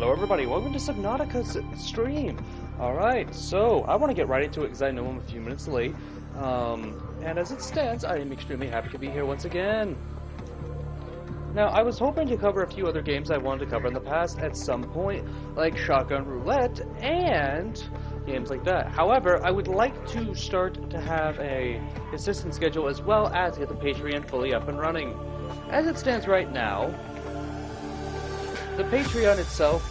Hello everybody, welcome to Subnatica's stream. Alright, so I want to get right into it because I know I'm a few minutes late. And as it stands, I am extremely happy to be here once again. Now, I was hoping to cover a few other games I wanted to cover in the past at some point, like Shotgun Roulette and games like that. However, I would like to start to have a consistent schedule as well as get the Patreon fully up and running. As it stands right now, the Patreon itself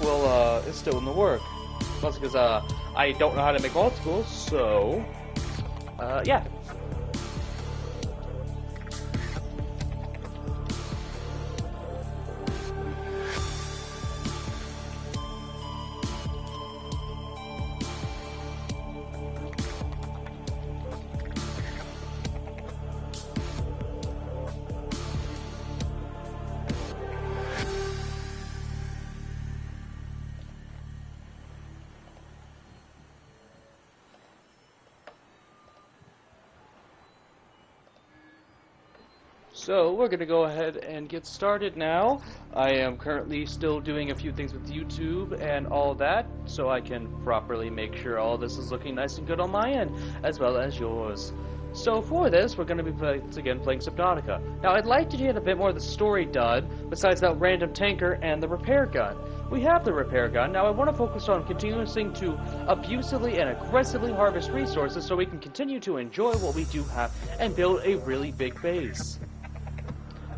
is still in the work. Mostly because I don't know how to make multiples, so yeah. So, we're going to go ahead and get started now. I am currently still doing a few things with YouTube and all that, so I can properly make sure all this is looking nice and good on my end, as well as yours. So for this, we're going to be playing Subnautica. Now, I'd like to get a bit more of the story done, besides that random tanker and the repair gun. We have the repair gun. Now, I want to focus on continuing to abusively and aggressively harvest resources so we can continue to enjoy what we do have and build a really big base.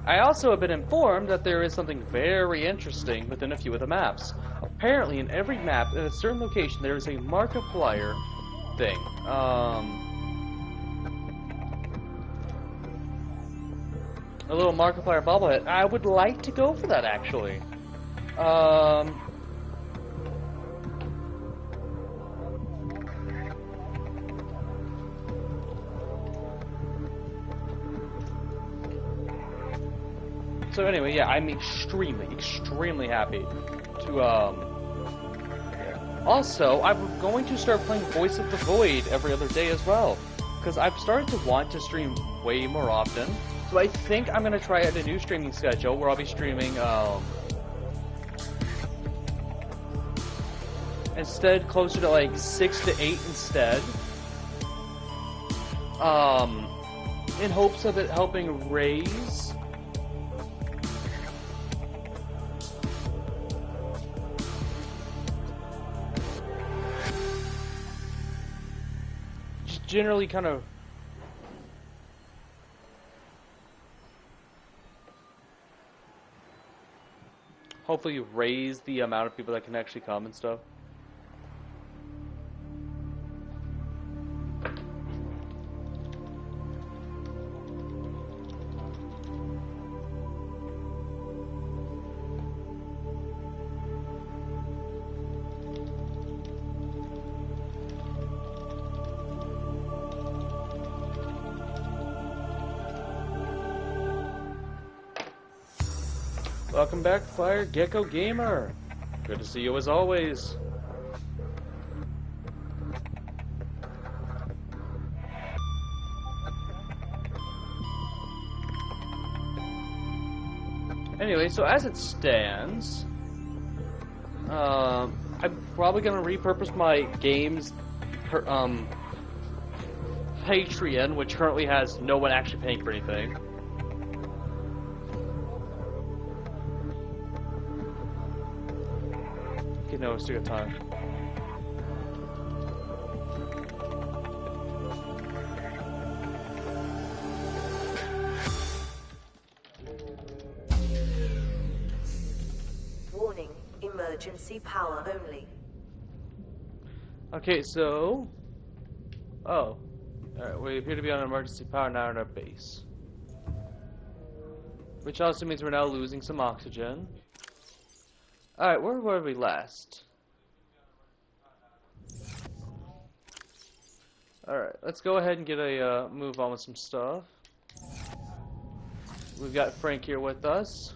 I also have been informed that there is something very interesting within a few of the maps. Apparently, in every map, in a certain location, there is a Markiplier thing. A little Markiplier bobblehead. I would like to go for that, actually. So anyway, yeah, I'm extremely happy to, Also, I'm going to start playing Voice of the Void every other day as well, because I've started to want to stream way more often. So I think I'm going to try out a new streaming schedule where I'll be streaming, instead closer to like 6 to 8 instead. In hopes of it helping raise generally kind of hopefully raise the amount of people that can actually come and stuff. Welcome back, Fire Gecko Gamer. Good to see you as always. Anyway, so as it stands, I'm probably gonna repurpose my game's Patreon, which currently has no one actually paying for anything. No, it's still got time. Warning, emergency power only. Okay, so... Oh. Alright, we appear to be on emergency power now in our base. Which also means we're now losing some oxygen. Alright, where were we last? Alright, let's go ahead and get a move on with some stuff. We've got Frank here with us.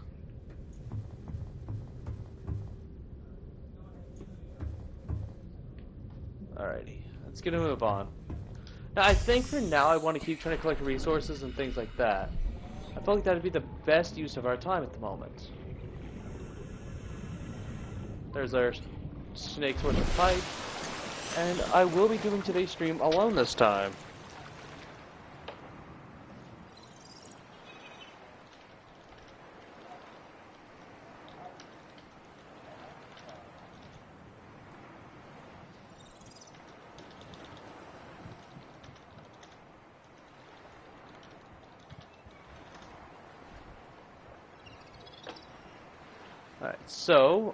Alrighty, let's get a move on. Now, I think for now I want to keep trying to collect resources and things like that. I feel like that would be the best use of our time at the moment. There's our snake's worth of pipe. And I will be doing today's stream alone this time.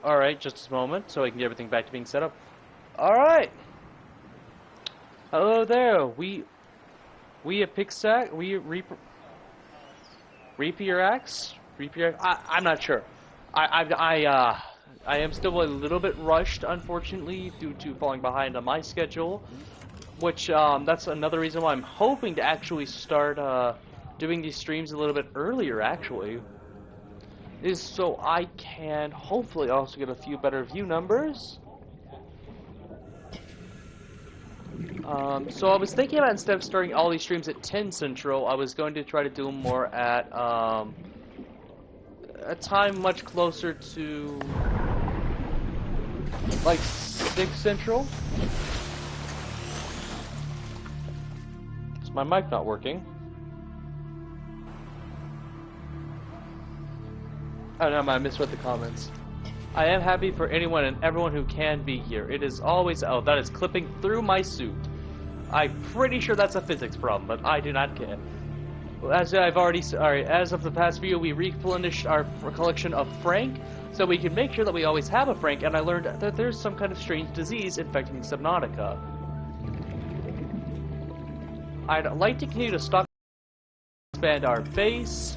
Alright, just a moment so I can get everything back to being set up. Alright! Hello there, we at Pixac, Reaper-Axe? I'm not sure. I am still a little bit rushed, unfortunately, due to falling behind on my schedule, which, that's another reason why I'm hoping to actually start, doing these streams a little bit earlier, actually. Is so I can hopefully also get a few better view numbers. So I was thinking about, instead of starting all these streams at 10 Central, I was going to try to do them more at a time much closer to like 6 Central. Is my mic not working? Oh no, I misread the comments. I am happy for anyone and everyone who can be here. It is always... Oh, that is clipping through my suit. I'm pretty sure that's a physics problem, but I do not care. As I've already... Alright, as of the past video, we replenished our collection of Frank, so we can make sure that we always have a Frank, and I learned that there's some kind of strange disease infecting Subnatica. I'd like to continue to stock expand our base,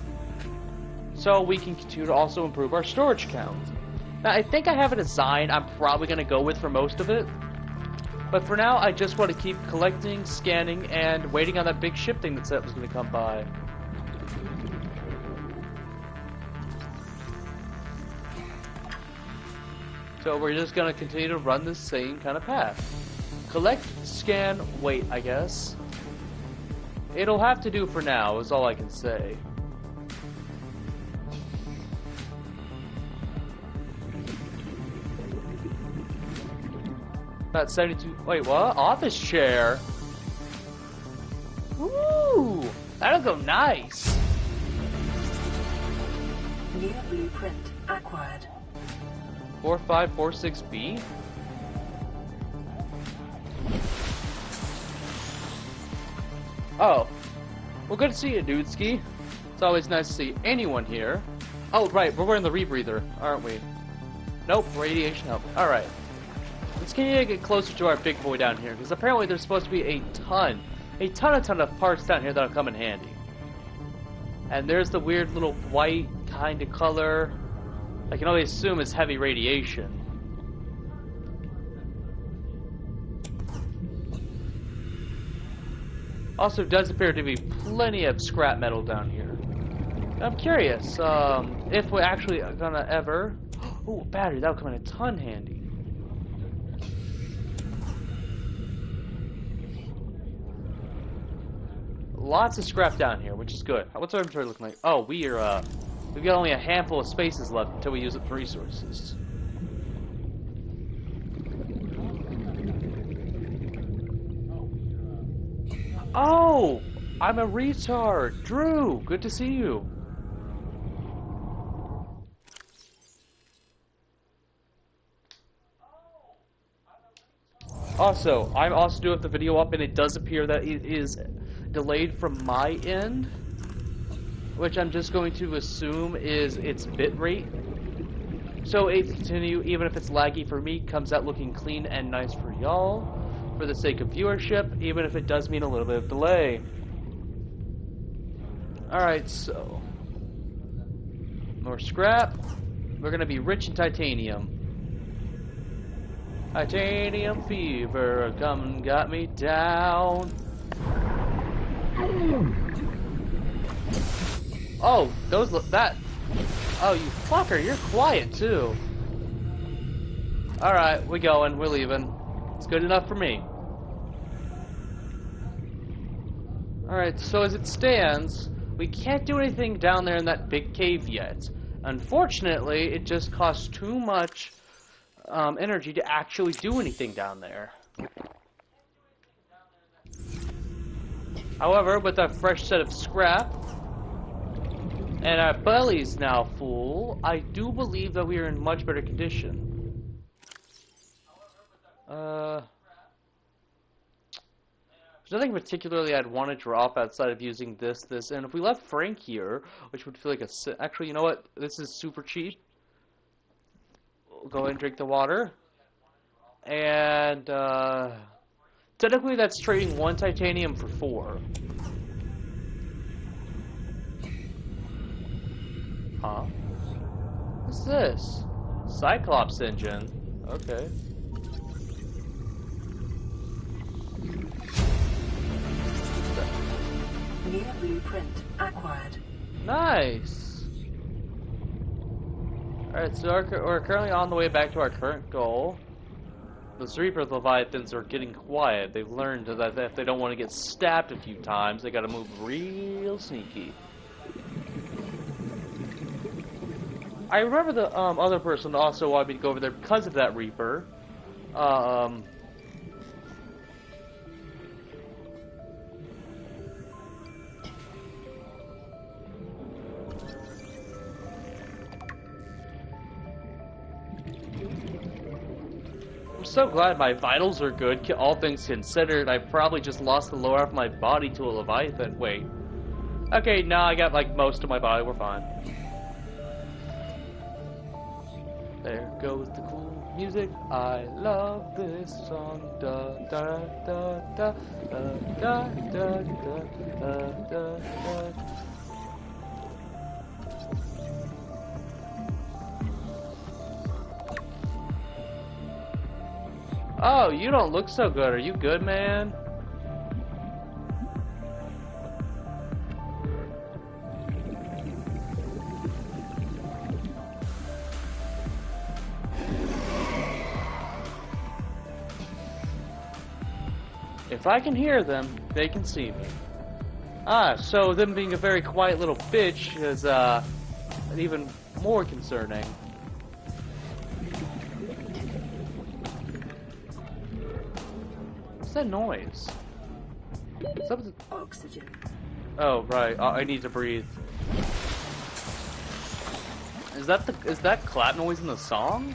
so we can continue to also improve our storage count. Now, I think I have a design I'm probably going to go with for most of it. But for now, I just want to keep collecting, scanning, and waiting on that big ship thing that said it was going to come by. So we're just going to continue to run the same kind of path. Collect, scan, wait, I guess. It'll have to do for now, is all I can say. About 72. Wait, what? Office chair? Ooh! That'll go nice! New blueprint acquired. 4546B? Oh. Well, good to see you, Dudeski. It's always nice to see anyone here. Oh, right, we're wearing the rebreather, aren't we? Nope, radiation help. Alright. Let's get closer to our big boy down here, because apparently there's supposed to be a ton of parts down here that'll come in handy. And there's the weird little white kind of color. I can only assume it's heavy radiation. Also, does appear to be plenty of scrap metal down here. I'm curious if we're actually gonna ever... Ooh, battery, that'll come in a ton handy. Lots of scrap down here, which is good. What's our inventory looking like? Oh, we've got only a handful of spaces left until we use up the resources. Oh, I'm a retard. Drew, good to see you. Also, I'm also doing the video up, and it does appear that it is delayed from my end, which I'm just going to assume is its bitrate. So it continue, even if it's laggy for me, comes out looking clean and nice for y'all, for the sake of viewership, even if it does mean a little bit of delay. Alright, so more scrap. We're gonna be rich in titanium. Titanium fever, come and got me down. Oh, that. Oh, you fucker, you're quiet too. Alright, we're going, we're leaving. It's good enough for me. Alright, so as it stands, we can't do anything down there in that big cave yet. Unfortunately, it just costs too much energy to actually do anything down there. However, with a fresh set of scrap, and our belly's now full, I do believe that we are in much better condition. There's nothing particularly I'd want to drop outside of using this, and if we left Frank here, which would feel like a... Actually, you know what? This is super cheap. We'll go ahead and drink the water. And, technically that's trading 1 titanium for 4. Huh? What's this? Cyclops engine. Okay. New blueprint acquired. Nice! Alright, so we're currently on the way back to our current goal. The Reaper Leviathans are getting quiet. They've learned that if they don't want to get stabbed a few times, they gotta move real sneaky. I remember the other person also wanted me to go over there because of that Reaper. I'm so glad my vitals are good, all things considered. I probably just lost the lower half of my body to a Leviathan. Wait. Okay, now I got like most of my body, we're fine. There goes the cool music. I love this song. Da da da da da da da da da. Oh, you don't look so good. Are you good, man? If I can hear them, they can see me. Ah, so them being a very quiet little bitch is, even more concerning. What's that noise? Something... Oxygen. Oh, right. I need to breathe. Is that clap noise in the song?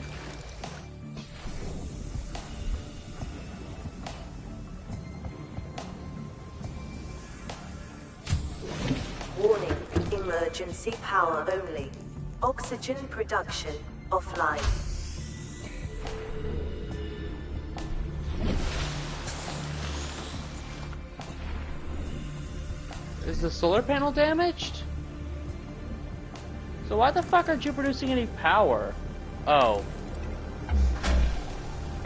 Warning, emergency power only. Oxygen production offline. Is the solar panel damaged? So why the fuck aren't you producing any power? Oh.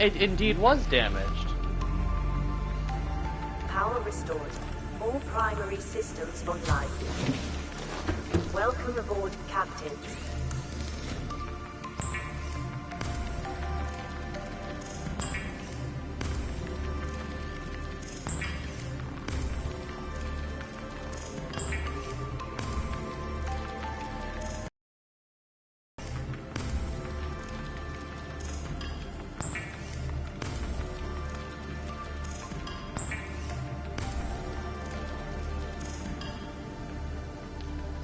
It indeed was damaged. Power restored. All primary systems online. Welcome aboard, Captain.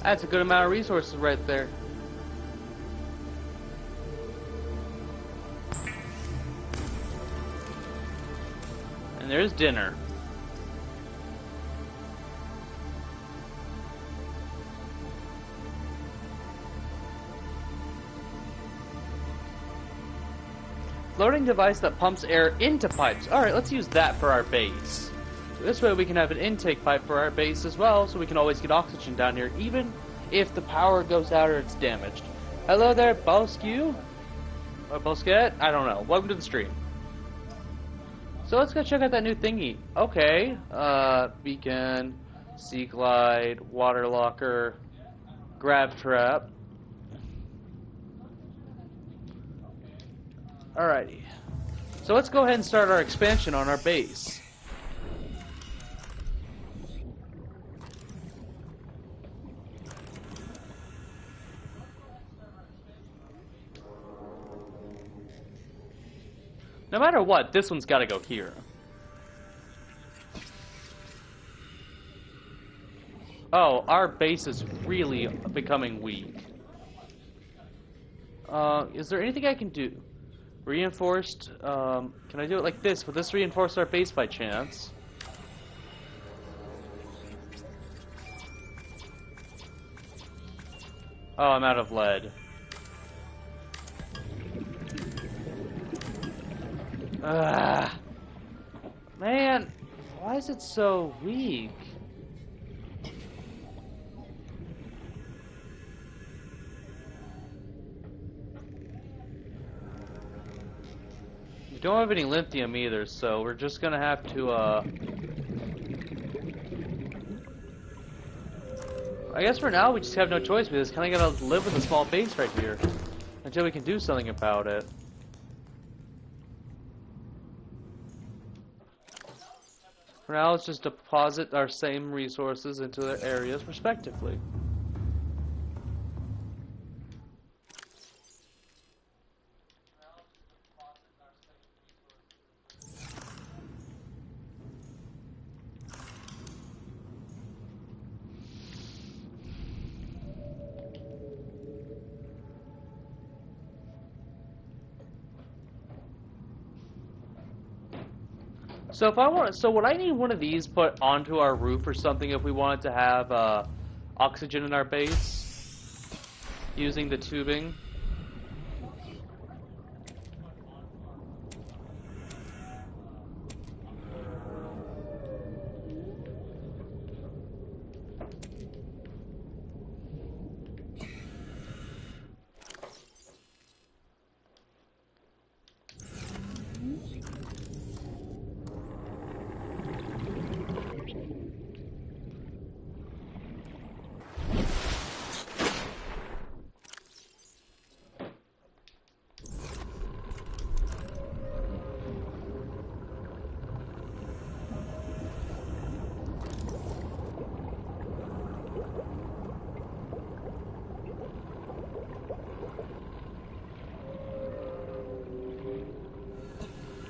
That's a good amount of resources right there. And there's dinner. Loading device that pumps air into pipes. Alright, let's use that for our base. This way we can have an intake pipe for our base as well, so we can always get oxygen down here, even if the power goes out or it's damaged. Hello there, Bosque? Or Bosquet? I don't know. Welcome to the stream. So let's go check out that new thingy. Okay. Beacon, Sea Glide, Water Locker, Grab Trap. Alrighty. So let's go ahead and start our expansion on our base. No matter what, this one's gotta go here. Oh, our base is really becoming weak. Is there anything I can do? Reinforced, can I do it like this? Would this reinforce our base by chance? Oh, I'm out of lead. Ah, man, why is it so weak? We don't have any lithium either, so we're just gonna have to, I guess for now we just have no choice. We just kind of gotta live with a small base right here until we can do something about it. For now, let's just deposit our same resources into their areas respectively. So if I want, so would I need one of these put onto our roof or something if we wanted to have oxygen in our base using the tubing?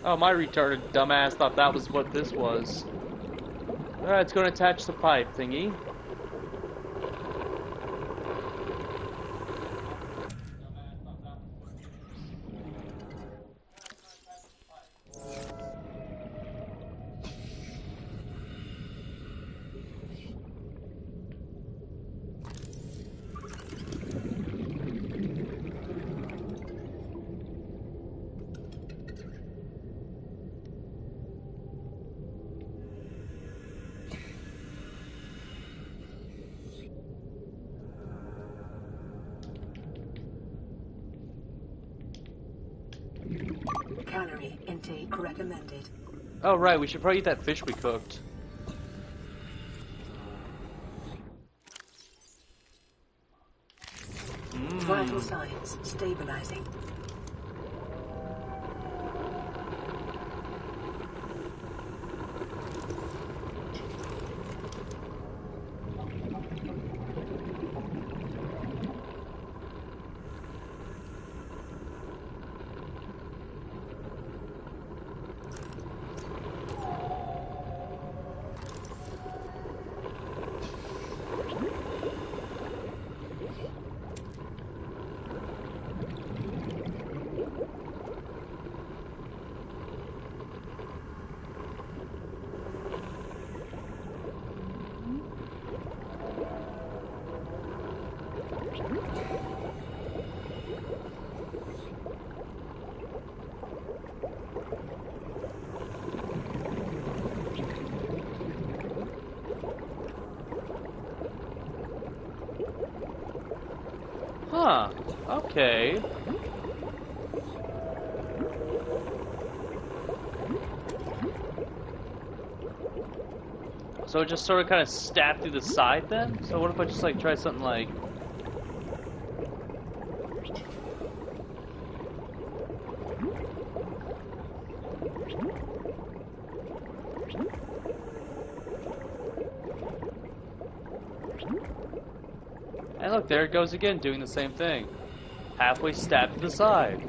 Oh, my retarded dumbass thought that was what this was. Alright, it's going to attach the pipe thingy. Calorie intake recommended. Oh, right, we should probably eat that fish we cooked. Vital signs stabilizing. Huh, okay. So it just sort of kind of stabbed through the side then? So what if I just like try something like... And look, there it goes again, doing the same thing. Halfway stabbed to the side.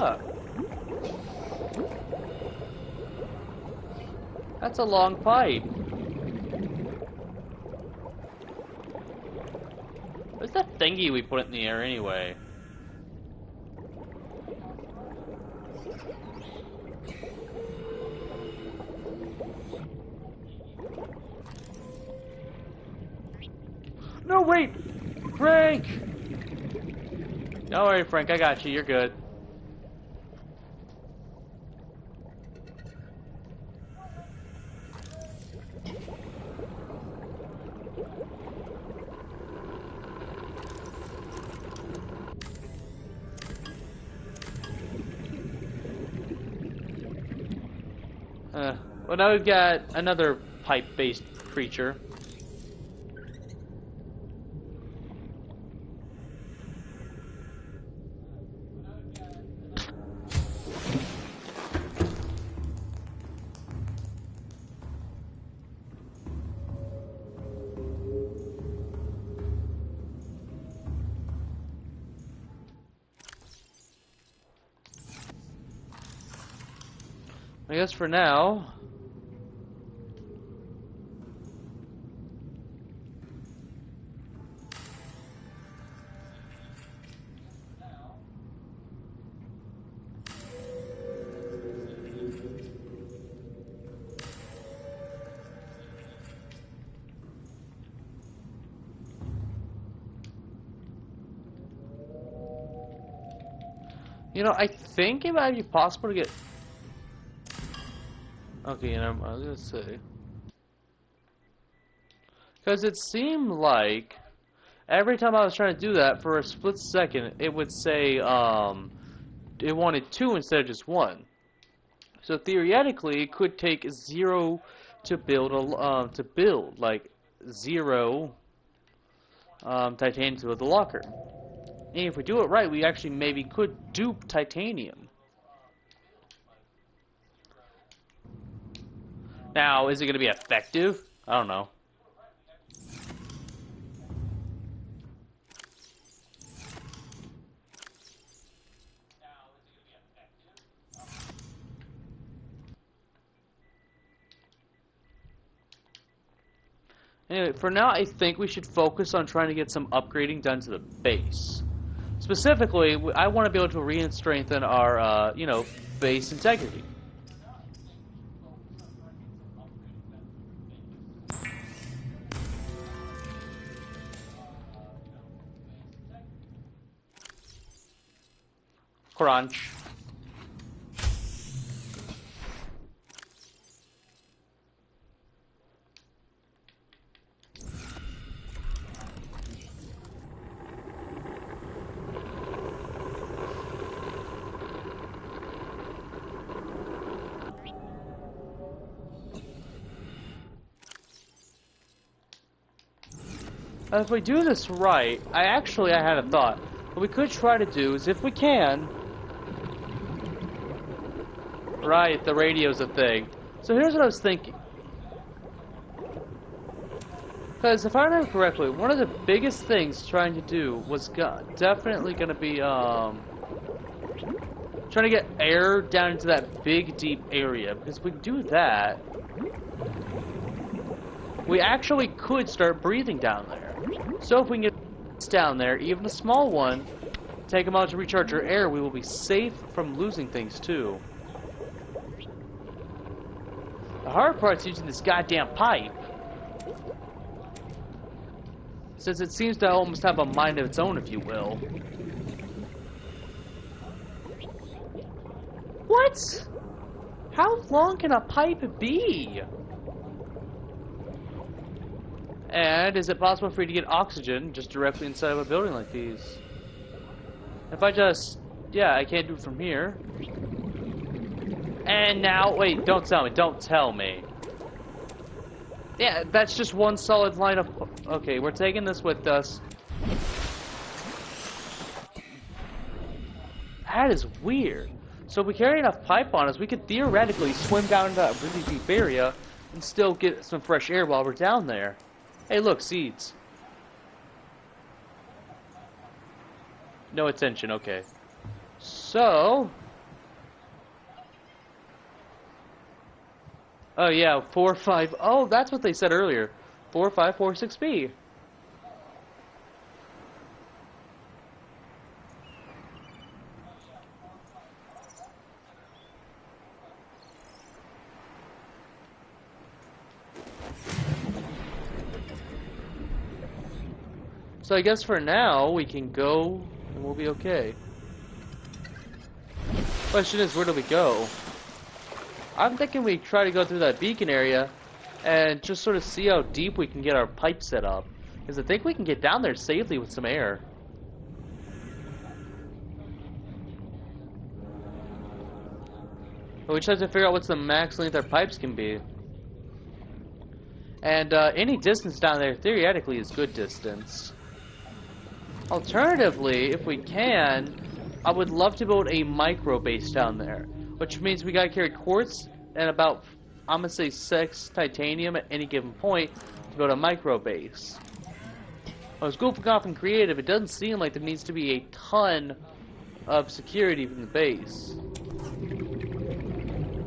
up. That's a long pipe. What's that thingy we put in the air anyway? No, wait! Frank! Don't worry, Frank, I got you. You're good. Well, now we've got another pipe-based creature. I guess for now... You know, I think it might be possible to get... Okay, I was gonna say... Because it seemed like... Every time I was trying to do that, for a split second, it would say, it wanted 2 instead of just 1. So theoretically, it could take 0 to build like 0 titanium to build the locker. And if we do it right, we actually maybe could dupe titanium. Now, is it going to be effective? I don't know. Anyway, for now, I think we should focus on trying to get some upgrading done to the base. Specifically, I want to be able to re-strengthen our, you know, base integrity. Crunch. If we do this right, I had a thought. What we could try to do is, if we can... Right, the radio's a thing. So here's what I was thinking. Because if I remember correctly, one of the biggest things trying to do was definitely going to be, trying to get air down into that big, deep area. Because if we do that, we actually could start breathing down there. So if we can get down there, even a small one, take them out to recharge our air, we will be safe from losing things too. The hard part's using this goddamn pipe. Since it seems to almost have a mind of its own, if you will. What? How long can a pipe be? And is it possible for you to get oxygen just directly inside of a building like these? If I just... Yeah, I can't do it from here. And now... Wait, don't tell me. Yeah, that's just one solid line of... Okay, we're taking this with us. That is weird. So if we carry enough pipe on us, we could theoretically swim down into that really deep area and still get some fresh air while we're down there. Hey, look, seeds. No attention, okay. So, Oh yeah, 4-5. Oh, that's what they said earlier. 4546B. So I guess for now we can go and we'll be okay. Question is, where do we go? I'm thinking we try to go through that beacon area and just sort of see how deep we can get our pipe set up. Because I think we can get down there safely with some air. But we just have to figure out what's the max length our pipes can be. And any distance down there theoretically is good distance. Alternatively, if we can, I would love to build a micro base down there. Which means we gotta carry quartz and about, I'm gonna say 6 titanium at any given point to build a micro base. I was goofing off and creative, it doesn't seem like there needs to be a ton of security from the base.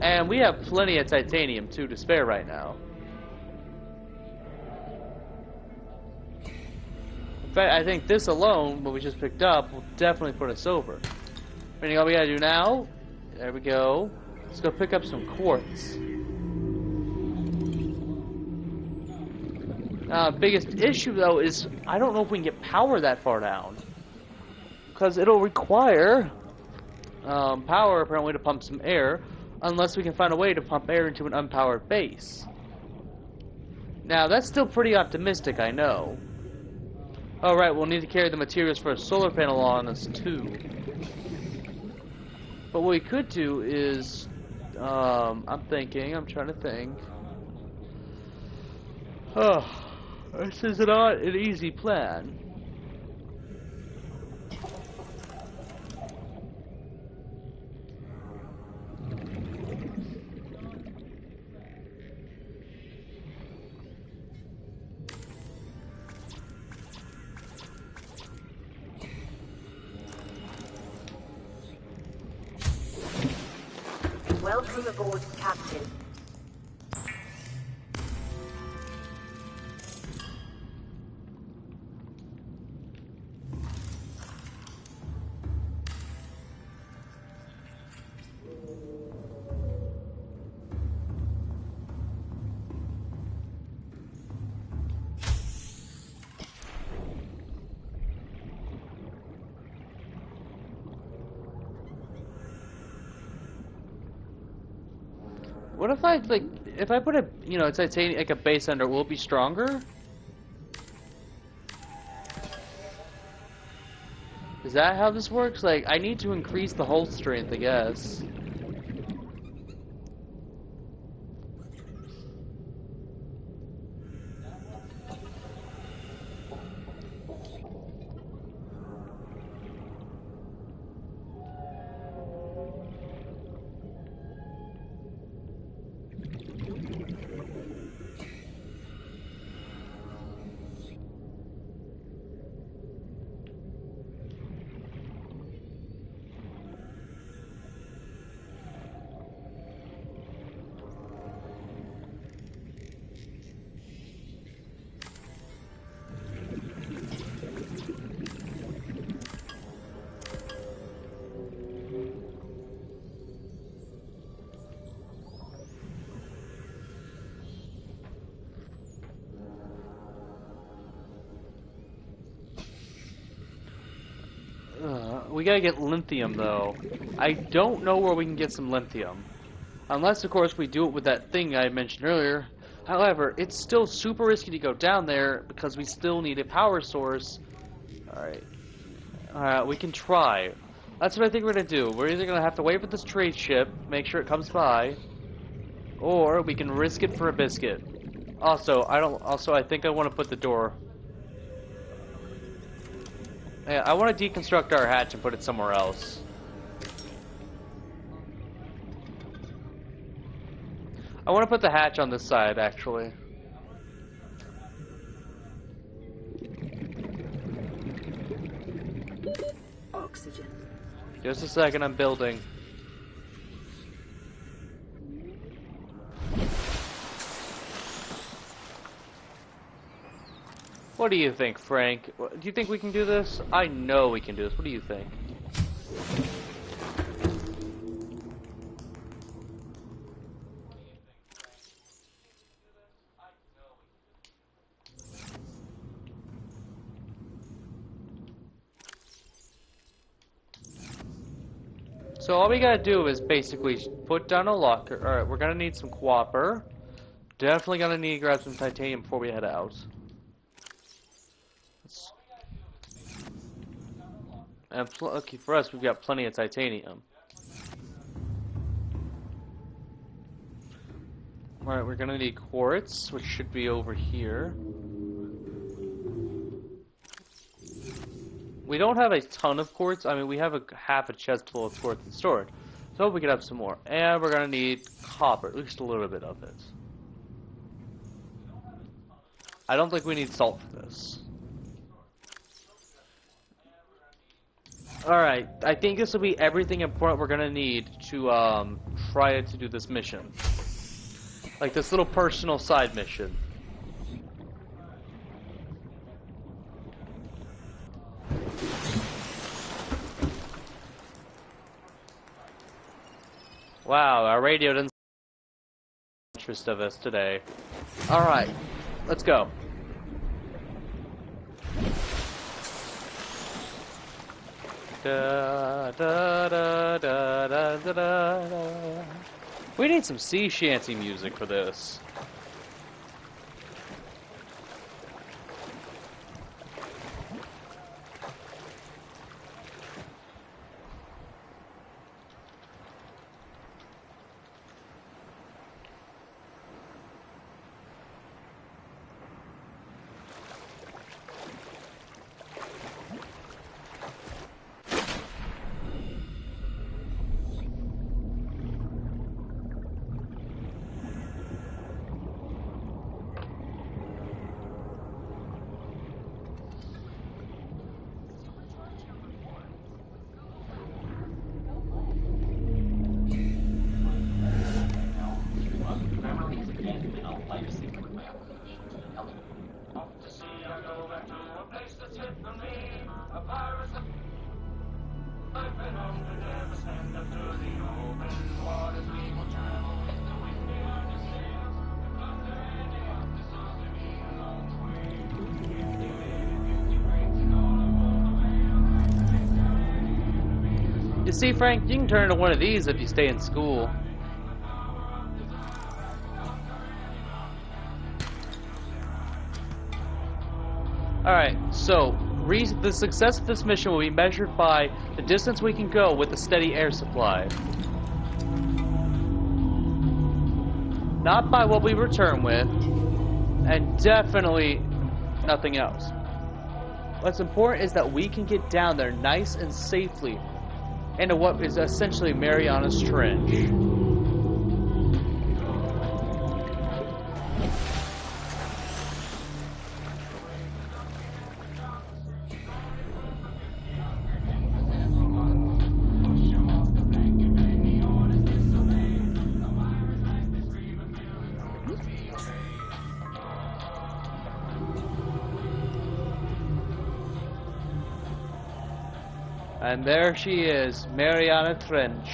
And we have plenty of titanium too to spare right now. In fact, I think this alone, what we just picked up, will definitely put us over. Meaning all we gotta do now, there we go, let's go pick up some quartz. Biggest issue though is, I don't know if we can get power that far down. Because it'll require power apparently to pump some air, unless we can find a way to pump air into an unpowered base. Now that's still pretty optimistic, I know. Alright, we'll need to carry the materials for a solar panel on us too. But what we could do is, I'm trying to think. Oh, this is not an easy plan. Welcome aboard, Captain. What if I, like, if I put a, you know, titanium, like a base under, will it be stronger? Is that how this works? Like, I need to increase the hull strength, I guess. We gotta get lithium, though. I don't know where we can get some lithium. Unless, of course, we do it with that thing I mentioned earlier. However, it's still super risky to go down there because we still need a power source. Alright. We can try. That's what I think we're gonna do. We're either gonna have to wait for this trade ship, make sure it comes by, or we can risk it for a biscuit. Also, I think I want to put the door. Yeah, I want to deconstruct our hatch and put it somewhere else. I want to put the hatch on this side, actually. Oxygen. Just a second, I'm building. What do you think, Frank? Do you think we can do this? I know we can do this. What do you think? So all we gotta do is basically put down a locker. Alright, we're gonna need some copper. Definitely gonna need to grab some titanium before we head out. And lucky for us, we've got plenty of titanium. Alright, we're gonna need quartz, which should be over here. We don't have a ton of quartz. I mean, we have half a chest full of quartz stored. So we could have some more. And we're gonna need copper, at least a little bit of it. I don't think we need salt for this. Alright, I think this will be everything important we're gonna need to try to do this mission. Like this little personal side mission. Wow, our radio didn't interest of us today. Alright, let's go. Da, da, da, da, da, da, da. We need some sea shanty music for this. You see, Frank, you can turn into one of these if you stay in school. Alright, so the success of this mission will be measured by the distance we can go with a steady air supply. Not by what we return with, and definitely nothing else. What's important is that we can get down there nice and safely into what is essentially Mariana's Trench. And there she is, Mariana Trench.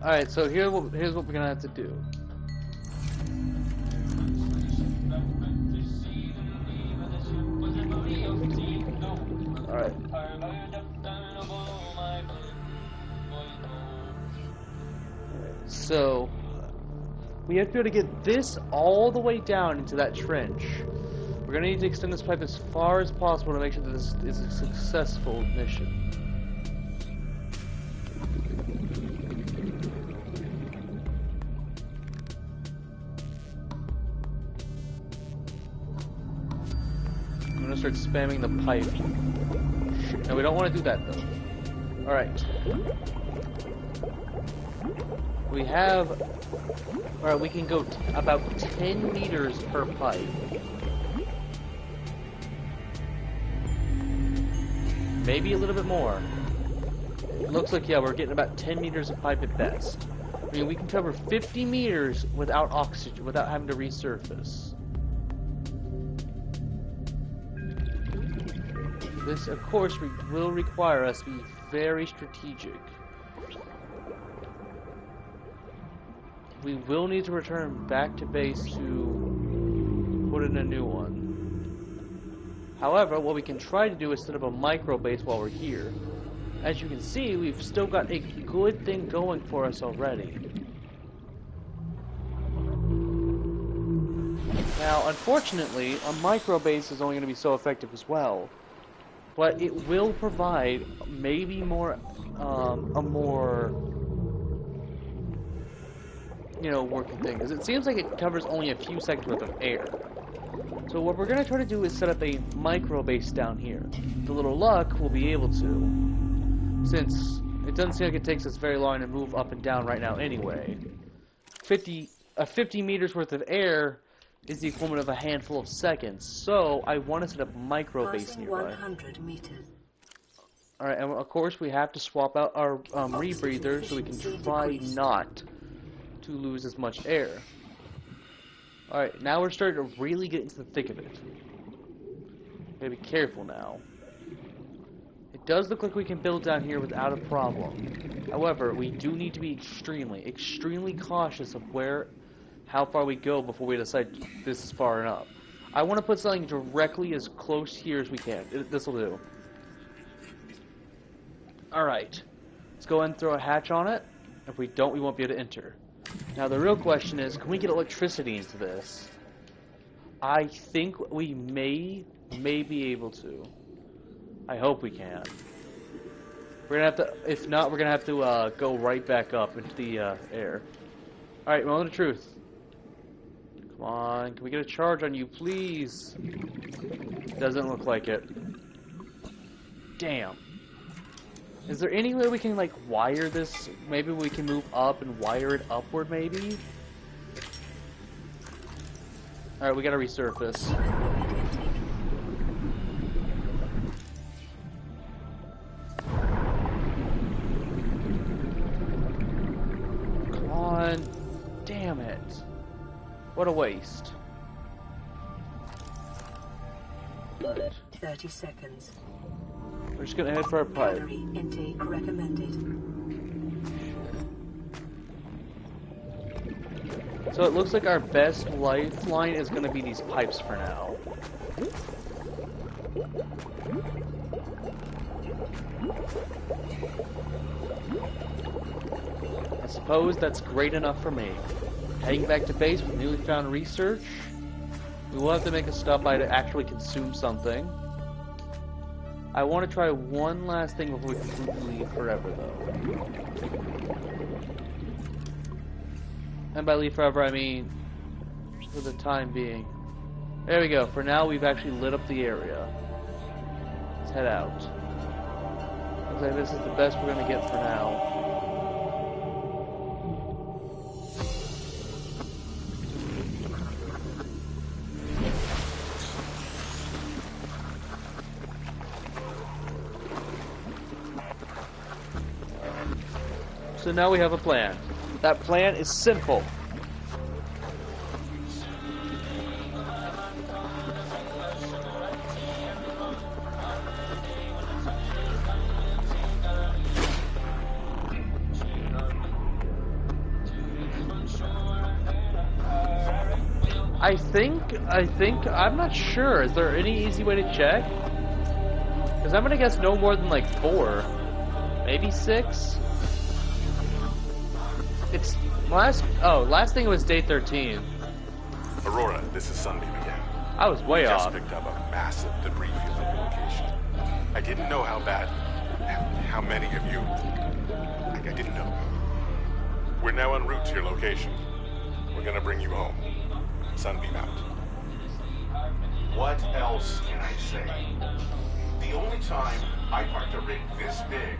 Alright, so here's what we're gonna have to do. Alright. So, we have to be able to get this all the way down into that trench. We're gonna need to extend this pipe as far as possible to make sure that this is a successful mission. I'm gonna start spamming the pipe. And we don't want to do that though. Alright. We have... Alright, we can go about 10 meters per pipe. Maybe a little bit more. It looks like, yeah, we're getting about 10 meters of pipe at best. I mean, we can cover 50 meters without oxygen, without having to resurface. This, of course, will require us to be very strategic. We will need to return back to base to put in a new one. However, what we can try to do is set up a micro base while we're here. As you can see, we've still got a good thing going for us already. Now, unfortunately, a micro base is only going to be so effective as well. But it will provide maybe more, a more, you know, working thing. Because it seems like it covers only a few seconds worth of air. So what we're going to try to do is set up a micro base down here. With a little luck, we'll be able to. Since it doesn't seem like it takes us very long to move up and down right now anyway. 50 meters worth of air is the equivalent of a handful of seconds. So I want to set up a micro base nearby. 100 meters. Alright, and of course we have to swap out our rebreather so we can try not to lose as much air. Alright, now we're starting to really get into the thick of it. Gotta be careful now. It does look like we can build down here without a problem. However, we do need to be extremely cautious of how far we go before we decide this is far enough. I want to put something directly as close here as we can. This will do. Alright. Let's go ahead and throw a hatch on it. If we don't, we won't be able to enter. Now the real question is, can we get electricity into this? I think we may be able to. I hope we can. We're gonna have to, if not, we're gonna have to go right back up into the air. Alright, moment of truth. Come on, can we get a charge on you, please? Doesn't look like it. Damn. Is there any way we can, like, wire this? Maybe we can move up and wire it upward, maybe? Alright, we gotta resurface. Come on. Damn it. What a waste. Right. 30 seconds. We're just gonna head for our pipe. Calorie intake recommended. So it looks like our best lifeline is gonna be these pipes for now. I suppose that's great enough for me. Heading back to base with newly found research. We will have to make a stop by to actually consume something. I want to try one last thing before we completely leave forever, though. And by leave forever, I mean for the time being. There we go. For now, we've actually lit up the area. Let's head out. Looks like this is the best we're going to get for now. So now we have a plan. That plan is simple. I think, I'm not sure. Is there any easy way to check? Because I'm gonna guess no more than like 4. Maybe 6? It's last thing was day 13. Aurora, this is Sunbeam again. I was way Just off. picked up a massive debris field at your location. I didn't know how bad, how many of you, I didn't know. We're now en route to your location. We're gonna bring you home. Sunbeam out. What else can I say? The only time I parked a rig this big